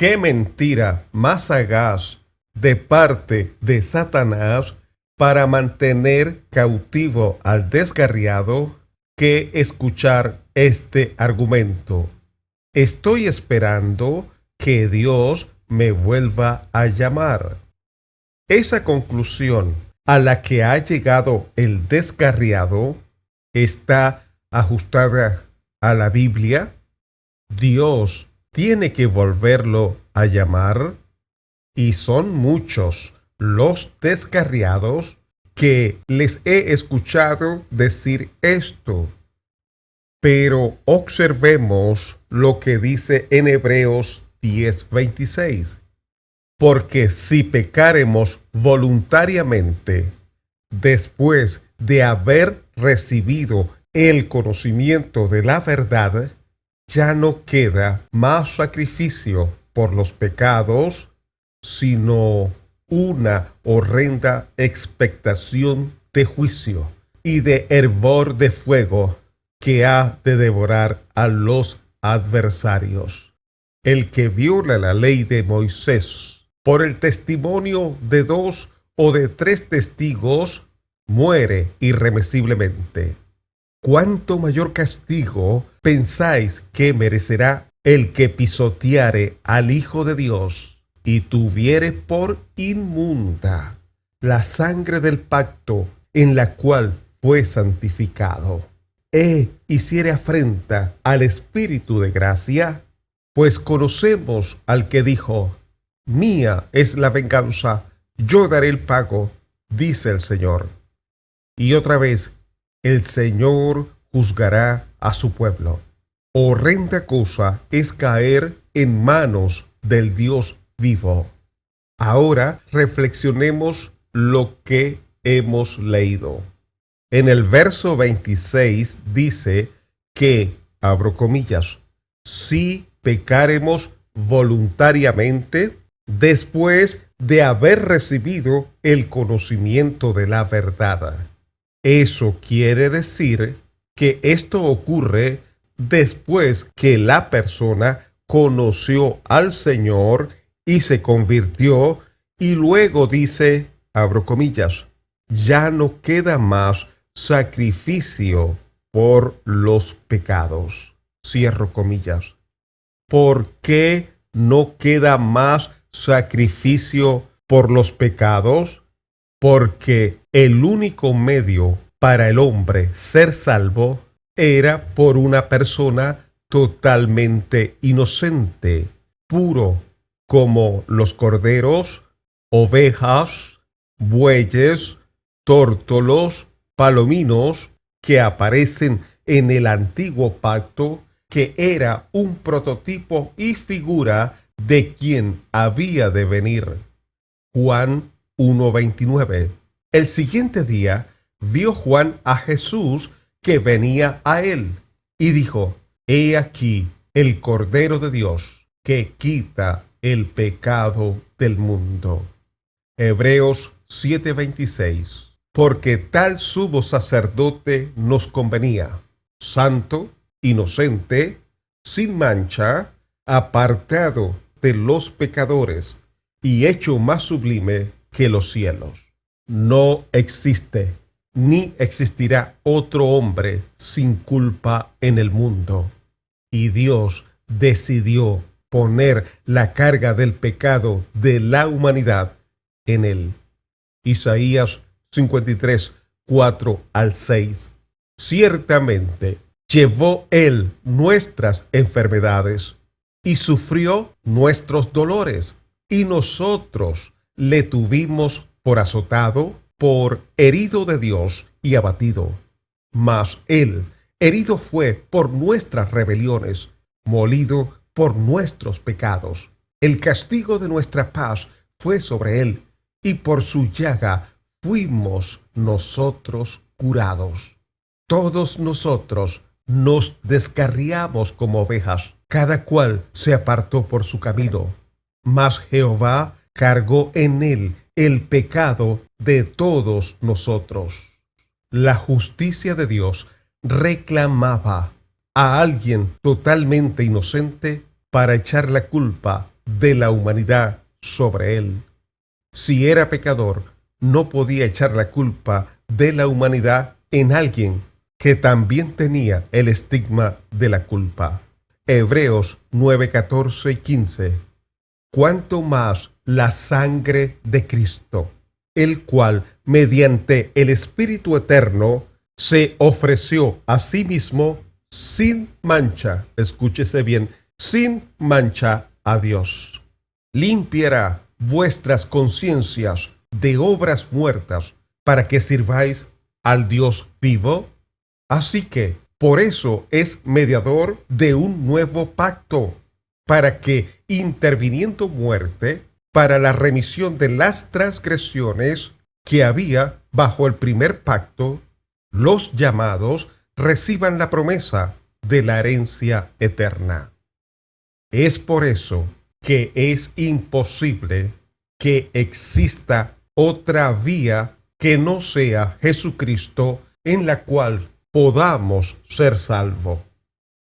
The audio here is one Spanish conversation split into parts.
qué mentira más sagaz de parte de Satanás para mantener cautivo al descarriado que escuchar este argumento. Estoy esperando que Dios me vuelva a llamar. Esa conclusión a la que ha llegado el descarriado está ajustada a la Biblia. Dios tiene que volverlo a llamar, y son muchos los descarriados que les he escuchado decir esto. Pero observemos lo que dice en Hebreos 10:26. Porque si pecaremos voluntariamente, después de haber recibido el conocimiento de la verdad, ya no queda más sacrificio por los pecados, sino una horrenda expectación de juicio y de hervor de fuego que ha de devorar a los adversarios. El que viola la ley de Moisés por el testimonio de 2 o de 3 testigos, muere irremisiblemente. ¿Cuánto mayor castigo pensáis que merecerá el que pisoteare al Hijo de Dios y tuviere por inmunda la sangre del pacto en la cual fue santificado, hiciere afrenta al Espíritu de gracia? Pues conocemos al que dijo: mía es la venganza, yo daré el pago, dice el Señor. Y otra vez, el Señor juzgará a su pueblo. Horrenda cosa es caer en manos del Dios vivo. Ahora reflexionemos lo que hemos leído. En el verso 26 dice que, abro comillas, si pecaremos voluntariamente, después de haber recibido el conocimiento de la verdad. Eso quiere decir que esto ocurre después que la persona conoció al Señor y se convirtió, y luego dice, abro comillas, ya no queda más sacrificio por los pecados. Cierro comillas. ¿Por qué no queda más sacrificio por los pecados? Porque el único medio para el hombre ser salvo era por una persona totalmente inocente, puro, como los corderos, ovejas, bueyes, tórtolos, palominos, que aparecen en el antiguo pacto, que era un prototipo y figura de quien había de venir. Juan 1:29. El siguiente día vio Juan a Jesús que venía a él, y dijo: He aquí el Cordero de Dios que quita el pecado del mundo. Hebreos 7:26. Porque tal sumo sacerdote nos convenía, santo, inocente, sin mancha, apartado de los pecadores y hecho más sublime que los cielos. No existe ni existirá otro hombre sin culpa en el mundo, y Dios decidió poner la carga del pecado de la humanidad en él. Isaías 53, 4 al 6. Ciertamente llevó él nuestras enfermedades y sufrió nuestros dolores, y nosotros le tuvimos por azotado, por herido de Dios y abatido. Mas él herido fue por nuestras rebeliones, molido por nuestros pecados. El castigo de nuestra paz fue sobre él, y por su llaga fuimos nosotros curados. Todos nosotros nos descarriamos como ovejas, cada cual se apartó por su camino, mas Jehová cargó en él el pecado de todos nosotros. La justicia de Dios reclamaba a alguien totalmente inocente para echar la culpa de la humanidad sobre él. Si era pecador, no podía echar la culpa de la humanidad en alguien que también tenía el estigma de la culpa. Hebreos 9, 14 y 15. Cuanto más la sangre de Cristo, el cual, mediante el Espíritu Eterno, se ofreció a sí mismo sin mancha, escúchese bien, sin mancha a Dios. Limpiará vuestras conciencias de obras muertas para que sirváis al Dios vivo. Así que, por eso es mediador de un nuevo pacto, para que, interviniendo muerte, para la remisión de las transgresiones que había bajo el primer pacto, los llamados reciban la promesa de la herencia eterna. Es por eso que es imposible que exista otra vía que no sea Jesucristo en la cual podamos ser salvos.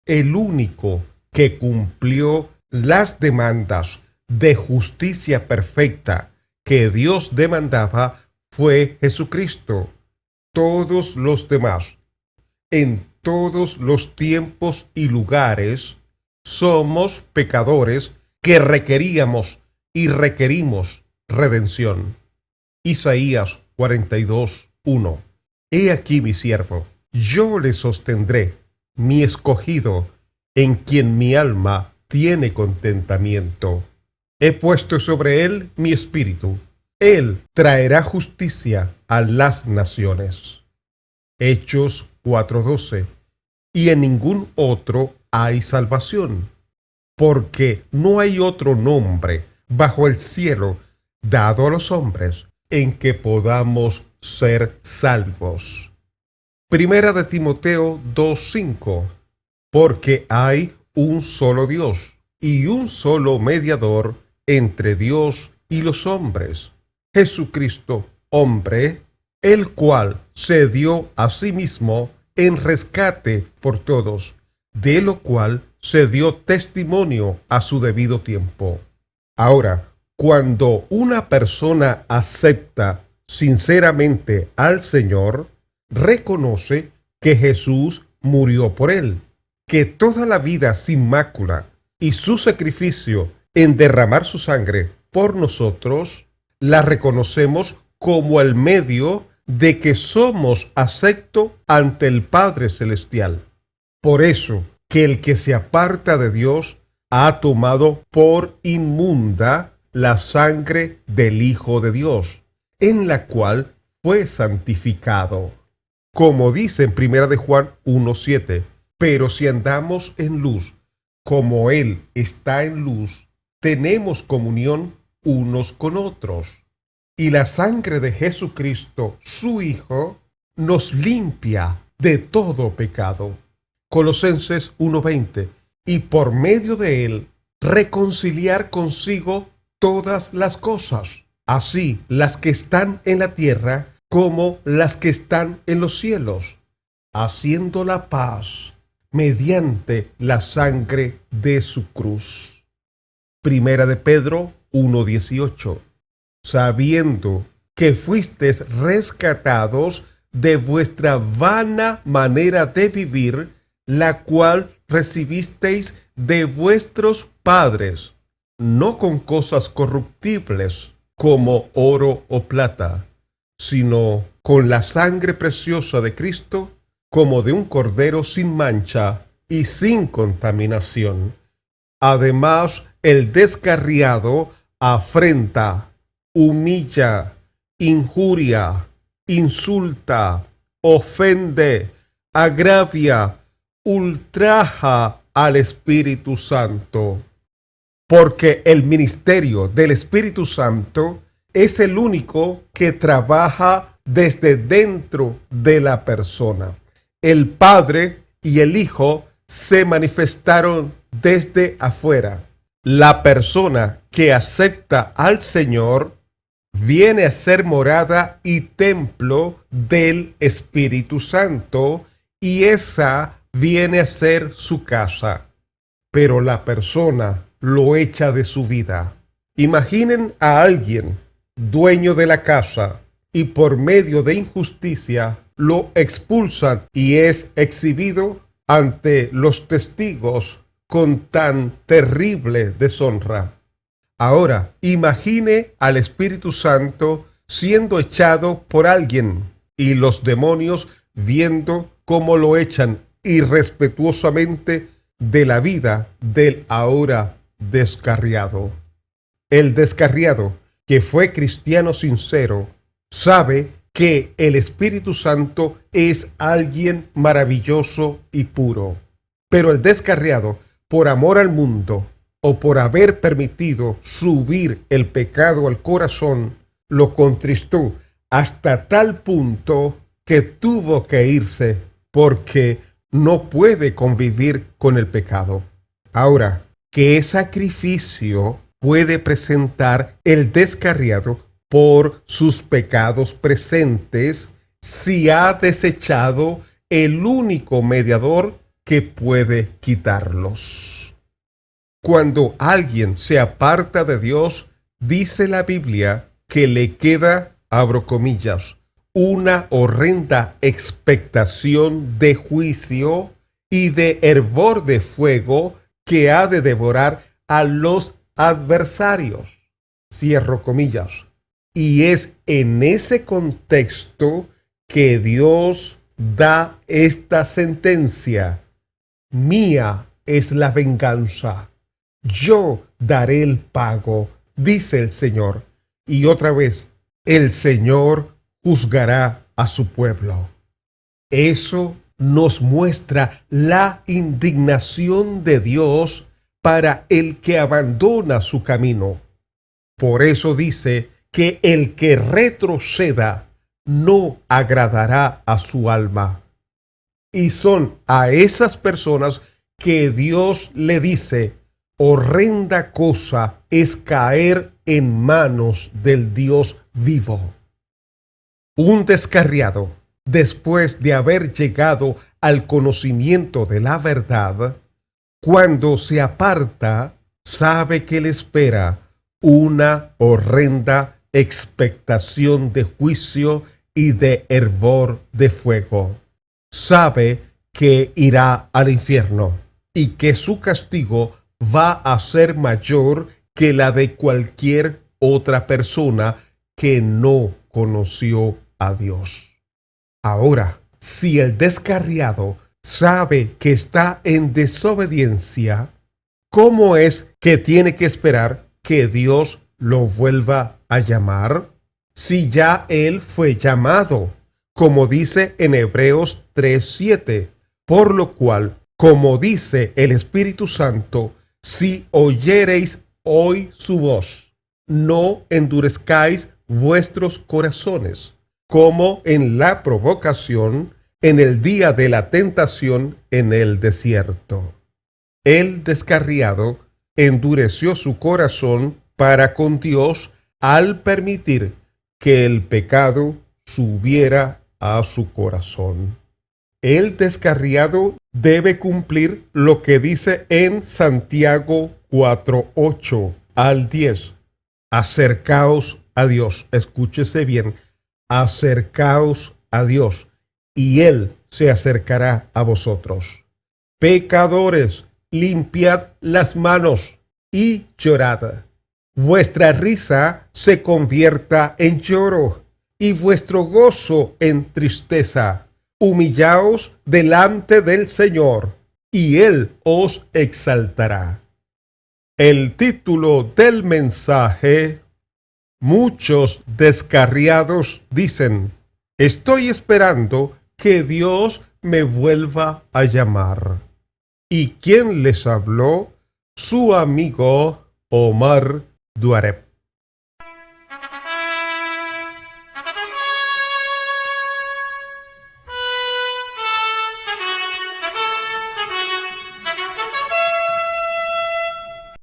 El único que cumplió las demandas de justicia perfecta que Dios demandaba fue Jesucristo. Todos los demás, en todos los tiempos y lugares, somos pecadores que requeríamos y requerimos redención. Isaías 42, 1. He aquí mi siervo, yo le sostendré, mi escogido, en quien mi alma tiene contentamiento. He puesto sobre él mi espíritu. Él traerá justicia a las naciones. Hechos 4:12. Y en ningún otro hay salvación, porque no hay otro nombre bajo el cielo dado a los hombres en que podamos ser salvos. Primera de Timoteo 2:5. Porque hay un solo Dios y un solo mediador entre Dios y los hombres, Jesucristo, hombre, el cual se dio a sí mismo en rescate por todos, de lo cual se dio testimonio a su debido tiempo. Ahora, cuando una persona acepta sinceramente al Señor, reconoce que Jesús murió por él, que toda la vida sin mácula y su sacrificio en derramar su sangre por nosotros, la reconocemos como el medio de que somos aceptos ante el Padre Celestial. Por eso que el que se aparta de Dios ha tomado por inmunda la sangre del Hijo de Dios, en la cual fue santificado. Como dice en 1 de Juan 1:7, pero si andamos en luz, como Él está en luz, tenemos comunión unos con otros. Y la sangre de Jesucristo, su Hijo, nos limpia de todo pecado. Colosenses 1:20. Y por medio de Él, reconciliar consigo todas las cosas, así las que están en la tierra como las que están en los cielos, haciendo la paz mediante la sangre de su cruz. Primera de Pedro 1:18. Sabiendo que fuisteis rescatados de vuestra vana manera de vivir, la cual recibisteis de vuestros padres, no con cosas corruptibles como oro o plata, sino con la sangre preciosa de Cristo, como de un cordero sin mancha y sin contaminación. Además, el descarriado afrenta, humilla, injuria, insulta, ofende, agravia, ultraja al Espíritu Santo. Porque el ministerio del Espíritu Santo es el único que trabaja desde dentro de la persona. El Padre y el Hijo se manifestaron desde afuera. La persona que acepta al Señor viene a ser morada y templo del Espíritu Santo, y esa viene a ser su casa. Pero la persona lo echa de su vida. Imaginen a alguien, dueño de la casa, y por medio de injusticia lo expulsan y es exhibido ante los testigos con tan terrible deshonra. Ahora, imagine al Espíritu Santo siendo echado por alguien y los demonios viendo cómo lo echan irrespetuosamente de la vida del ahora descarriado. El descarriado, que fue cristiano sincero, sabe que el Espíritu Santo es alguien maravilloso y puro. Pero el descarriado, por amor al mundo o por haber permitido subir el pecado al corazón, lo contristó hasta tal punto que tuvo que irse porque no puede convivir con el pecado. Ahora, ¿qué sacrificio puede presentar el descarriado por sus pecados presentes si ha desechado el único mediador que puede quitarlos? Cuando alguien se aparta de Dios, dice la Biblia que le queda, abro comillas, una horrenda expectación de juicio y de hervor de fuego que ha de devorar a los adversarios, cierro comillas. Y es en ese contexto que Dios da esta sentencia: mía es la venganza, yo daré el pago, dice el Señor. Y otra vez, el Señor juzgará a su pueblo. Eso nos muestra la indignación de Dios para el que abandona su camino. Por eso dice que el que retroceda no agradará a su alma. Y son a esas personas que Dios le dice: horrenda cosa es caer en manos del Dios vivo. Un descarriado, después de haber llegado al conocimiento de la verdad, cuando se aparta, sabe que le espera una horrenda expectación de juicio y de hervor de fuego. Sabe que irá al infierno y que su castigo va a ser mayor que la de cualquier otra persona que no conoció a Dios. Ahora, si el descarriado sabe que está en desobediencia, ¿cómo es que tiene que esperar que Dios lo vuelva a llamar? Si ya él fue llamado, como dice en Hebreos 3:7, por lo cual, como dice el Espíritu Santo, si oyereis hoy su voz, no endurezcáis vuestros corazones, como en la provocación, en el día de la tentación en el desierto. El descarriado endureció su corazón para con Dios al permitir que el pecado subiera a su corazón. El descarriado debe cumplir lo que dice en Santiago 4:8 al 10. Acercaos a Dios, escúchese bien, acercaos a Dios, y Él se acercará a vosotros. Pecadores, limpiad las manos y llorad. Vuestra risa se convierta en lloro y vuestro gozo en tristeza. Humillaos delante del Señor, y Él os exaltará. El título del mensaje: muchos descarriados dicen: estoy esperando que Dios me vuelva a llamar. ¿Y quién les habló? Su amigo Omar Duareb.